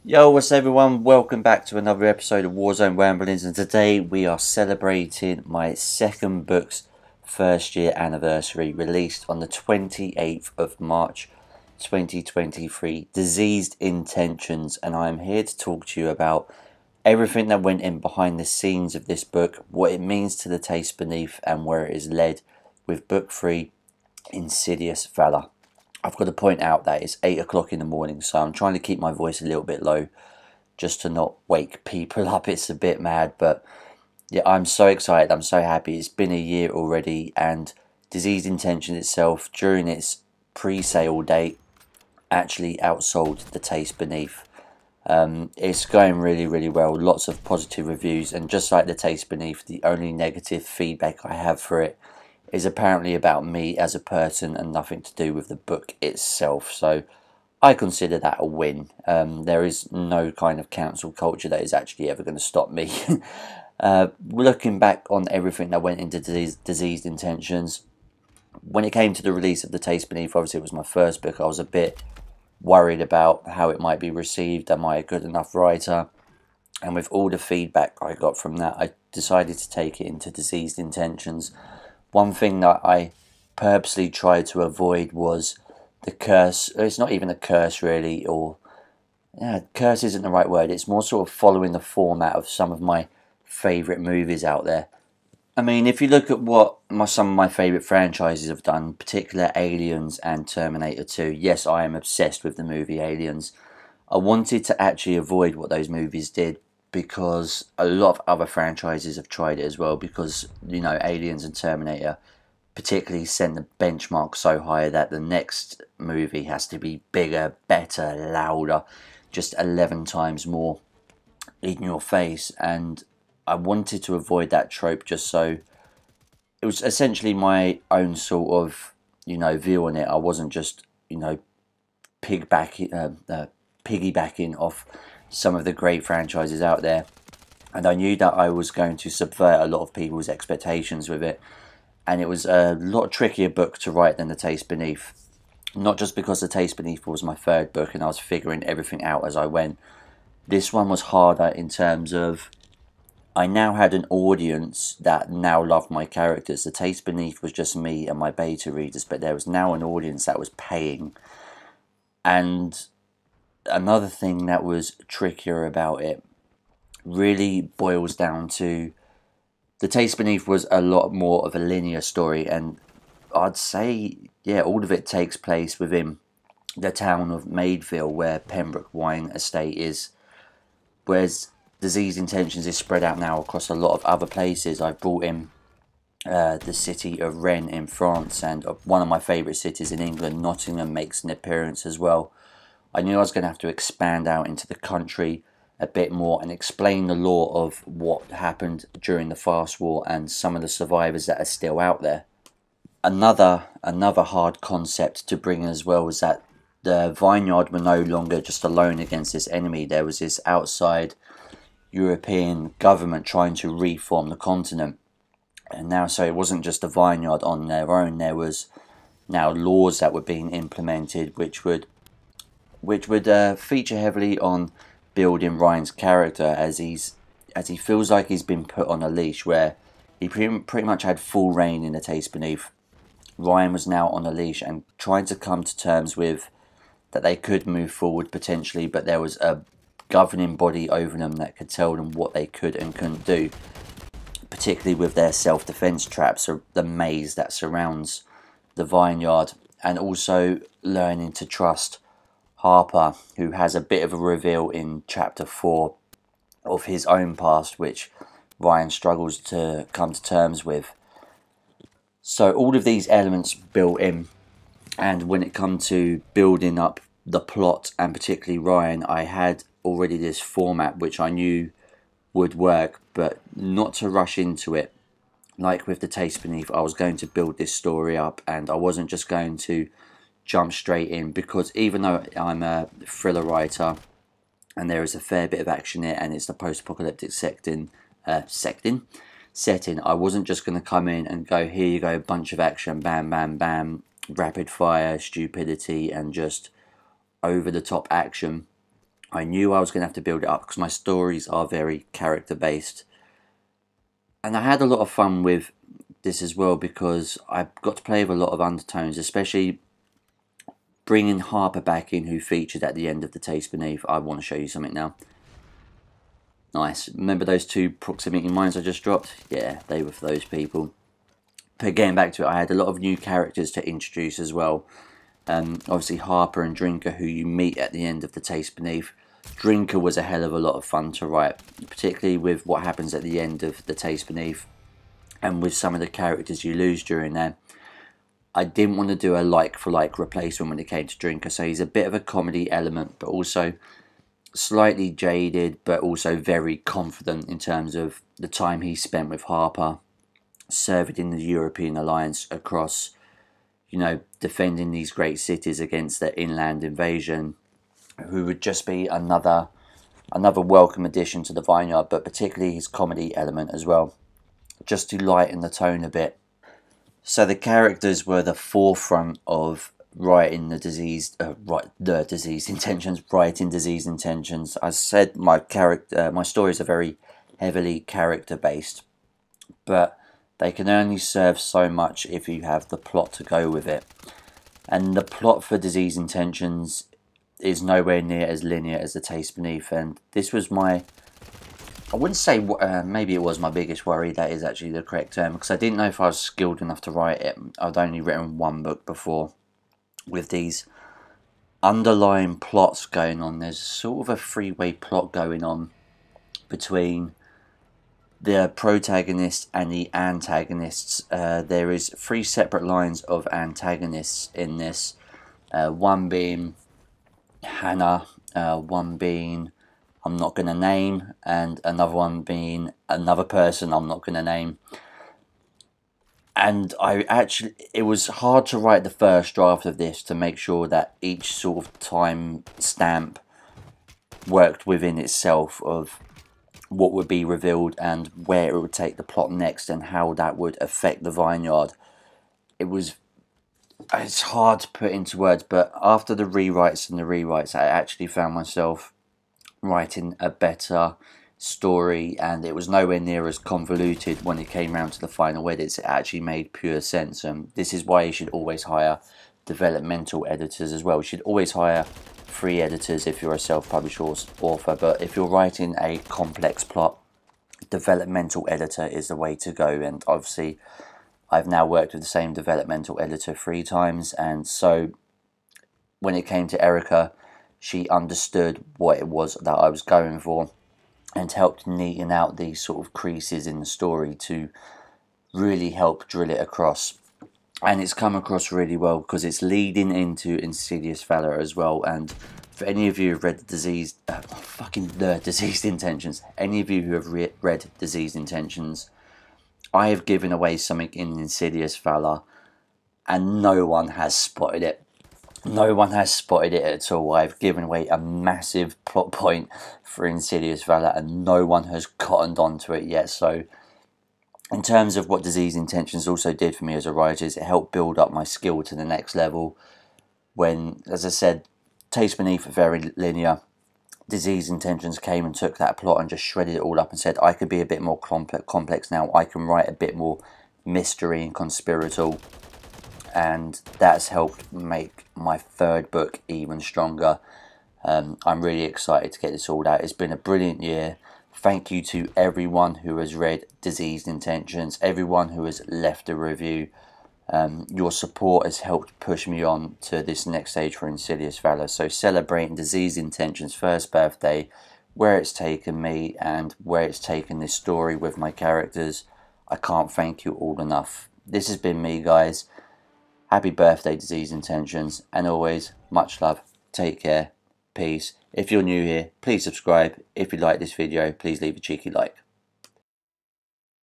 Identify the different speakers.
Speaker 1: Yo, what's up everyone? Welcome back to another episode of Warzone Ramblings, and today we are celebrating my second book's first year anniversary, released on the 28th of March 2023, Diseased Intentions, and I'm here to talk to you about everything that went in behind the scenes of this book, what it means to the taste beneath, and where it is led with book 3, Insidious Valor. I've got to point out that it's 8 o'clock in the morning, so I'm trying to keep my voice a little bit low just to not wake people up. It's a bit mad, but yeah, I'm so excited. I'm so happy. It's been a year already, and Diseased Intention itself, during its pre-sale date, actually outsold The Taste Beneath. It's going really, really well. Lots of positive reviews, and just like The Taste Beneath, the only negative feedback I have for it is apparently about me as a person and nothing to do with the book itself. So I consider that a win. There is no kind of cancel culture that is actually ever going to stop me. Looking back on everything that went into Diseased Intentions, when it came to the release of The Taste Beneath, obviously it was my first book, I was a bit worried about how it might be received. Am I a good enough writer? And with all the feedback I got from that, I decided to take it into Diseased Intentions. One thing that I purposely tried to avoid was the curse. It's not even a curse really, or yeah, curse isn't the right word. It's more sort of following the format of some of my favourite movies out there. I mean, if you look at what some of my favourite franchises have done, particular Aliens and Terminator 2, yes, I am obsessed with the movie Aliens. I wanted to actually avoid what those movies did because a lot of other franchises have tried it as well, because, you know, Aliens and Terminator particularly sent the benchmark so high that the next movie has to be bigger, better, louder, just 11 times more in your face. And I wanted to avoid that trope, just so it was essentially my own sort of, you know, view on it. I wasn't just, you know, piggybacking off some of the great franchises out there. And I knew that I was going to subvert a lot of people's expectations with it. And it was a lot trickier book to write than The Taste Beneath. Not just because The Taste Beneath was my third book and I was figuring everything out as I went. This one was harder in terms of I now had an audience that now loved my characters. The Taste Beneath was just me and my beta readers, but there was now an audience that was paying. And another thing that was trickier about it really boils down to The Taste Beneath was a lot more of a linear story, and I'd say, yeah, all of it takes place within the town of Maidville, where Pembroke Wine Estate is, whereas Diseased Intentions is spread out now across a lot of other places. I've brought in the city of Rennes in France, and one of my favourite cities in England, Nottingham, makes an appearance as well. I knew I was going to have to expand out into the country a bit more and explain the lore of what happened during the Fast War and some of the survivors that are still out there. Another hard concept to bring as well was that the Vineyard were no longer just alone against this enemy. There was this outside European government trying to reform the continent. And now, so it wasn't just the Vineyard on their own. There was now laws that were being implemented which would feature heavily on building Ryan's character as he feels like he's been put on a leash, where he pretty much had full reign in The Taste Beneath. Ryan was now on a leash and trying to come to terms with that they could move forward potentially, but there was a governing body over them that could tell them what they could and couldn't do, particularly with their self-defense traps, or the maze that surrounds the Vineyard, and also learning to trust Harper, who has a bit of a reveal in chapter 4 of his own past, which Ryan struggles to come to terms with. So all of these elements built in, and when it comes to building up the plot, and particularly Ryan, I had already this format which I knew would work, but not to rush into it. Like with The Taste Beneath, I was going to build this story up, and I wasn't just going to jump straight in, because even though I'm a thriller writer and there is a fair bit of action in it and it's the post-apocalyptic setting, I wasn't just going to come in and go, here you go, a bunch of action, bam, bam, bam, rapid fire, stupidity, and just over the top action. I knew I was going to have to build it up because my stories are very character based. And I had a lot of fun with this as well because I got to play with a lot of undertones, especially bringing Harper back in, who featured at the end of The Taste Beneath. I want to show you something now. Nice. Remember those 2 proximity mines I just dropped? Yeah, they were for those people. But getting back to it, I had a lot of new characters to introduce as well. Obviously Harper and Drinker, who you meet at the end of The Taste Beneath. Drinker was a hell of a lot of fun to write, particularly with what happens at the end of The Taste Beneath and with some of the characters you lose during there. I didn't want to do a like-for-like replacement when it came to Drinker, so he's a bit of a comedy element, but also slightly jaded, but also very confident in terms of the time he spent with Harper, serving in the European alliance across, you know, defending these great cities against their inland invasion, who would just be another welcome addition to the Vineyard, but particularly his comedy element as well, just to lighten the tone a bit. So the characters were the forefront of writing diseased intentions. I said my stories are very heavily character based, but they can only serve so much if you have the plot to go with it. And the plot for Diseased Intentions is nowhere near as linear as The Taste Beneath, and this was my, I wouldn't say, maybe it was my biggest worry, that is actually the correct term, because I didn't know if I was skilled enough to write it. I'd only written 1 book before. With these underlying plots going on, there's sort of a three-way plot going on between the protagonist and the antagonists. There is 3 separate lines of antagonists in this, one being Hannah, one being I'm not going to name, and another one being another person I'm not going to name. And it was hard to write the first draft of this to make sure that each sort of time stamp worked within itself of what would be revealed and where it would take the plot next and how that would affect the Vineyard. It's hard to put into words, but after the rewrites, I actually found myself writing a better story, and it was nowhere near as convoluted when it came round to the final edits. It actually made pure sense, and this is why you should always hire developmental editors as well. You should always hire 3 editors if you're a self-published author, but if you're writing a complex plot, developmental editor is the way to go. And obviously I've now worked with the same developmental editor 3 times, and so when it came to Erica, she understood what it was that I was going for and helped neaten out these sort of creases in the story to really help drill it across. And it's come across really well because it's leading into Insidious Valor as well. And for any of you who've read Diseased Intentions, any of you who have read Diseased Intentions, I have given away something in Insidious Valor and no one has spotted it. No one has spotted it at all. I've given away a massive plot point for Insidious Valor and no one has cottoned onto it yet. So in terms of what Diseased Intentions also did for me as a writer, is it helped build up my skill to the next level. When, as I said, Taste Beneath are very linear. Diseased Intentions came and took that plot and just shredded it all up and said, I could be a bit more complex now. I can write a bit more mystery and conspiratorial. And that's helped make my 3rd book even stronger. I'm really excited to get this all out. It's been a brilliant year. Thank you to everyone who has read Diseased Intentions, everyone who has left a review. Your support has helped push me on to this next stage for Insidious Valor. So celebrating Diseased Intentions' 1st birthday, where it's taken me and where it's taken this story with my characters, I can't thank you all enough. This has been me, guys. Happy birthday, Diseased Intentions, and always, much love, take care, peace. If you're new here, please subscribe. If you like this video, please leave a cheeky like.